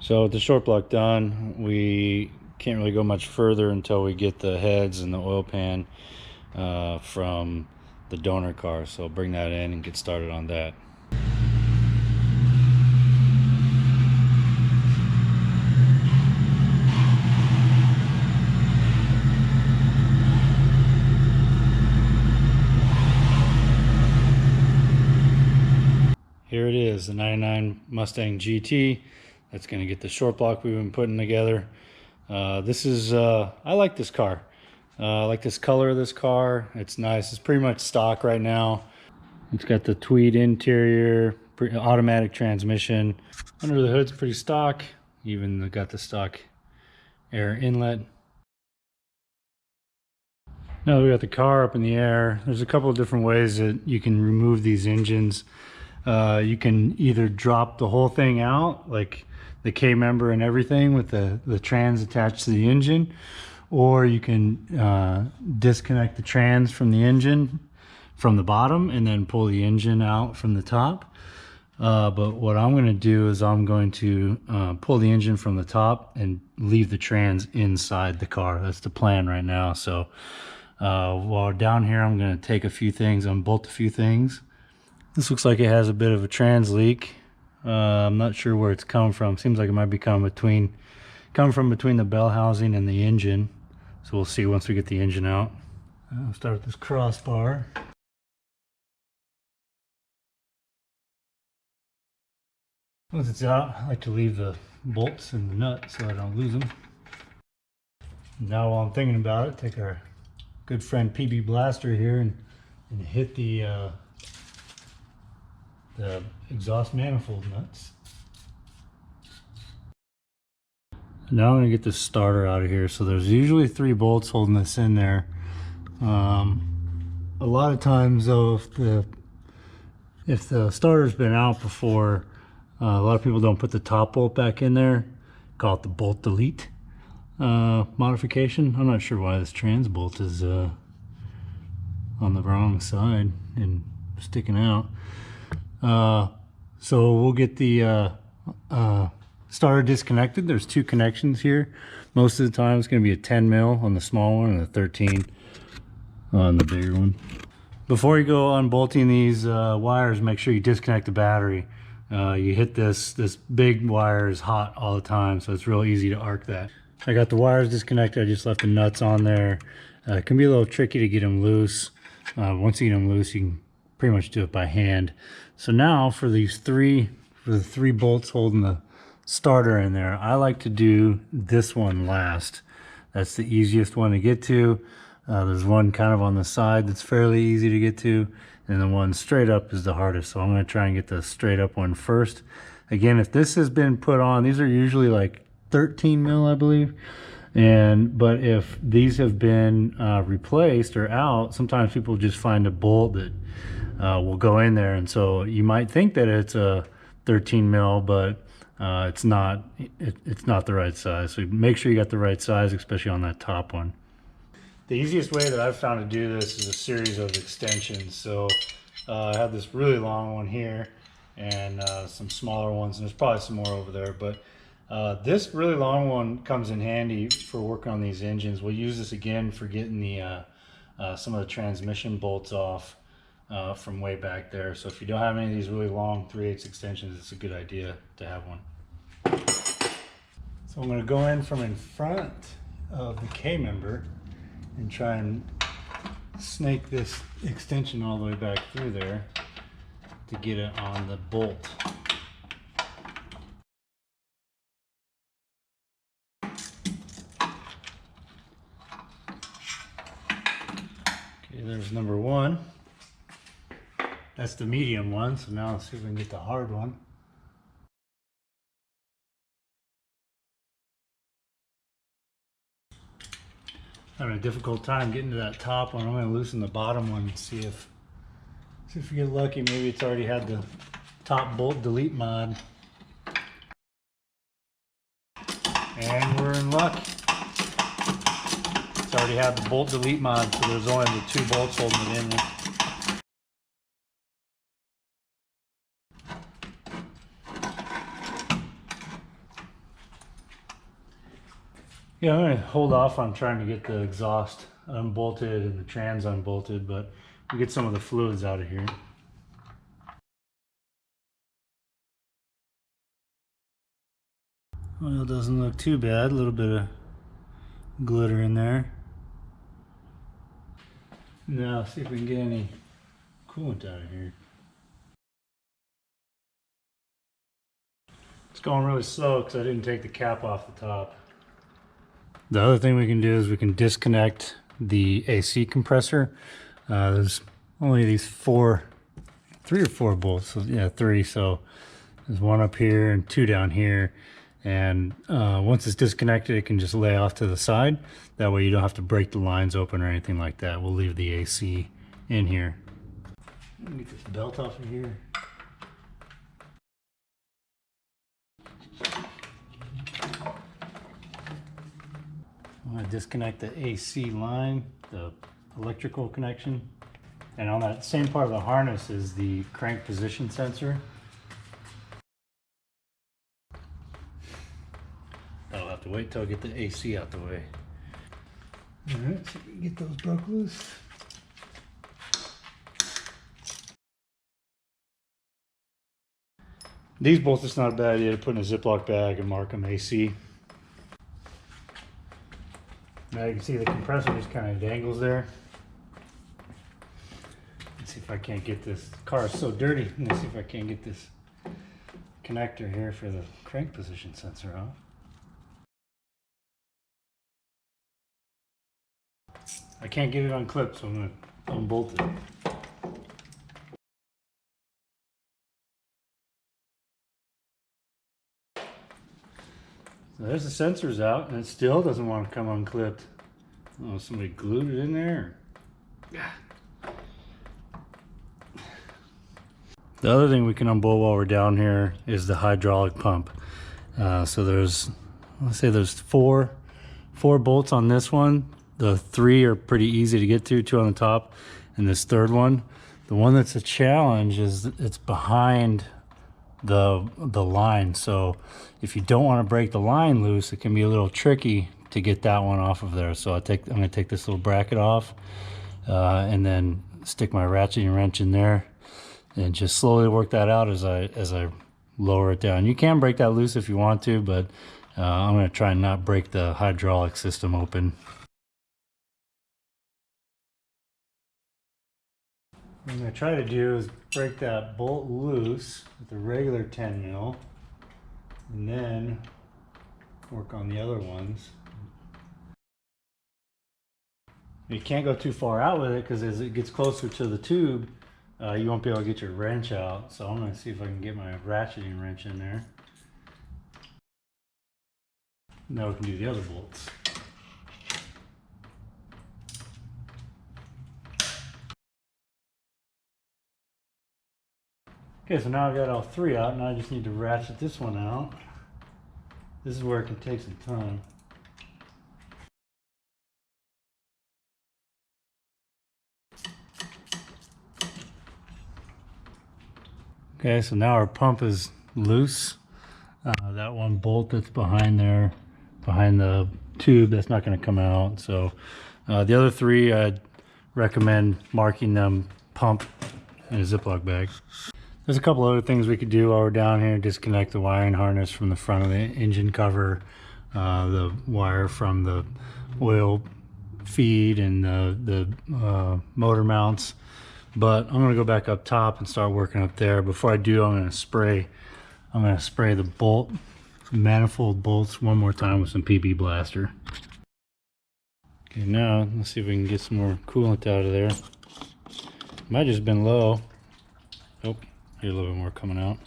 So with the short block done, we can't really go much further until we get the heads and the oil pan from the donor car. So I'll bring that in and get started on that. Here it is, the 99 Mustang GT. That's going to get the short block we've been putting together. This is, I like this car. I like this color of this car. It's nice. It's pretty much stock right now. It's got the tweed interior, automatic transmission. Under the hood's pretty stock. Even got the stock air inlet. Now we got the car up in the air. There's a couple of different ways that you can remove these engines. You can either drop the whole thing out, like the K-member and everything with the trans attached to the engine, or you can disconnect the trans from the engine from the bottom and then pull the engine out from the top. But what I'm going to do is I'm going to pull the engine from the top and leave the trans inside the car. That's the plan right now. So while down here, I'm going to take a few things, unbolt a few things. This looks like it has a bit of a trans leak. I'm not sure where it's come from. Seems like it might be coming from between the bell housing and the engine. So we'll see once we get the engine out. I'll start with this crossbar. Once it's out, I like to leave the bolts and the nuts so I don't lose them. Now while I'm thinking about it, take our good friend PB Blaster here and hit the exhaust manifold nuts. Now I'm going to get this starter out of here. So there's usually 3 bolts holding this in there. A lot of times though, if the starter's been out before, a lot of people don't put the top bolt back in there. Call it the bolt delete modification. I'm not sure why this trans bolt is on the wrong side and sticking out. So we'll get the starter disconnected. There's 2 connections here. Most of the time it's going to be a 10 mil on the small one and a 13 on the bigger one. Before you go unbolting these wires, make sure you disconnect the battery. You hit this big wire is hot all the time, so it's real easy to arc that. I got the wires disconnected. I just left the nuts on there. It can be a little tricky to get them loose. Once you get them loose, you can pretty much do it by hand. So now for the 3 bolts holding the starter in there, I like to do this one last. That's the easiest one to get to. There's one kind of on the side that's fairly easy to get to, and the one straight up is the hardest. So I'm going to try and get the straight up one first. Again, if this has been put on, these are usually like 13 mil, I believe. But if these have been replaced or out, sometimes people just find a bolt that will go in there, and so you might think that it's a 13 mil, but it's not the right size. So make sure you got the right size, especially on that top one. The easiest way that I've found to do this is a series of extensions. So I have this really long one here and some smaller ones, and there's probably some more over there, but this really long one comes in handy for working on these engines. We'll use this again for getting the some of the transmission bolts off from way back there. So if you don't have any of these really long 3/8 extensions, it's a good idea to have one. So I'm going to go in from in front of the K-member and try and snake this extension all the way back through there to get it on the bolt. Okay, there's number 1. That's the medium one, so now let's see if we can get the hard one. Having a difficult time getting to that top one. I'm going to loosen the bottom one and see if we get lucky. Maybe it's already had the top bolt delete mod. And we're in luck. It's already had the bolt delete mod, so there's only the 2 bolts holding it in there. Yeah, I'm gonna hold off on trying to get the exhaust unbolted and the trans unbolted, but we get some of the fluids out of here. Oil doesn't look too bad, a little bit of glitter in there. Now see if we can get any coolant out of here. It's going really slow because I didn't take the cap off the top. The other thing we can do is we can disconnect the AC compressor. There's only these three or four bolts. So, yeah, three. So there's one up here and two down here. And once it's disconnected, it can just lay off to the side. That way you don't have to break the lines open or anything like that. We'll leave the AC in here. Let me get this belt off of here. I'm going to disconnect the AC line, the electrical connection. And on that same part of the harness is the crank position sensor. I'll have to wait till I get the AC out the way. Alright, so we can get those broke loose. These bolts, it's not a bad idea to put in a Ziploc bag and mark them AC. Now you can see the compressor just kind of dangles there. Let's see if I can't get this. The car is so dirty. Let's see if I can't get this connector here for the crank position sensor off. I can't get it unclipped, so I'm going to unbolt it. So there's the sensors out, and it still doesn't want to come unclipped. Oh, somebody glued it in there. Yeah. The other thing we can unbolt while we're down here is the hydraulic pump. So there's, let's say there's four bolts on this one. The three are pretty easy to get to, two on the top, and this third one. The one that's a challenge is it's behind the line. So if you don't want to break the line loose, it can be a little tricky to get that one off of there. So I'm going to take this little bracket off and then stick my ratcheting wrench in there and just slowly work that out as I lower it down. You can break that loose if you want to, but I'm going to try and not break the hydraulic system open. What I'm going to try to do is break that bolt loose with a regular 10 mil and then work on the other ones. You can't go too far out with it because as it gets closer to the tube, you won't be able to get your wrench out. So I'm going to see if I can get my ratcheting wrench in there. Now we can do the other bolts. Okay, so now I've got all three out, and I just need to ratchet this one out. This is where it can take some time. Okay, so now our pump is loose. That one bolt that's behind there, behind the tube, that's not going to come out. So the other three, I'd recommend marking them pump in a Ziploc bag. There's a couple other things we could do while we're down here. Disconnect the wiring harness from the front of the engine cover, the wire from the oil feed and the motor mounts. But I'm gonna go back up top and start working up there. Before I do, I'm gonna spray the manifold bolts one more time with some PB Blaster. Okay, now let's see if we can get some more coolant out of there. Might just been low. Oh, here's a little bit more coming out.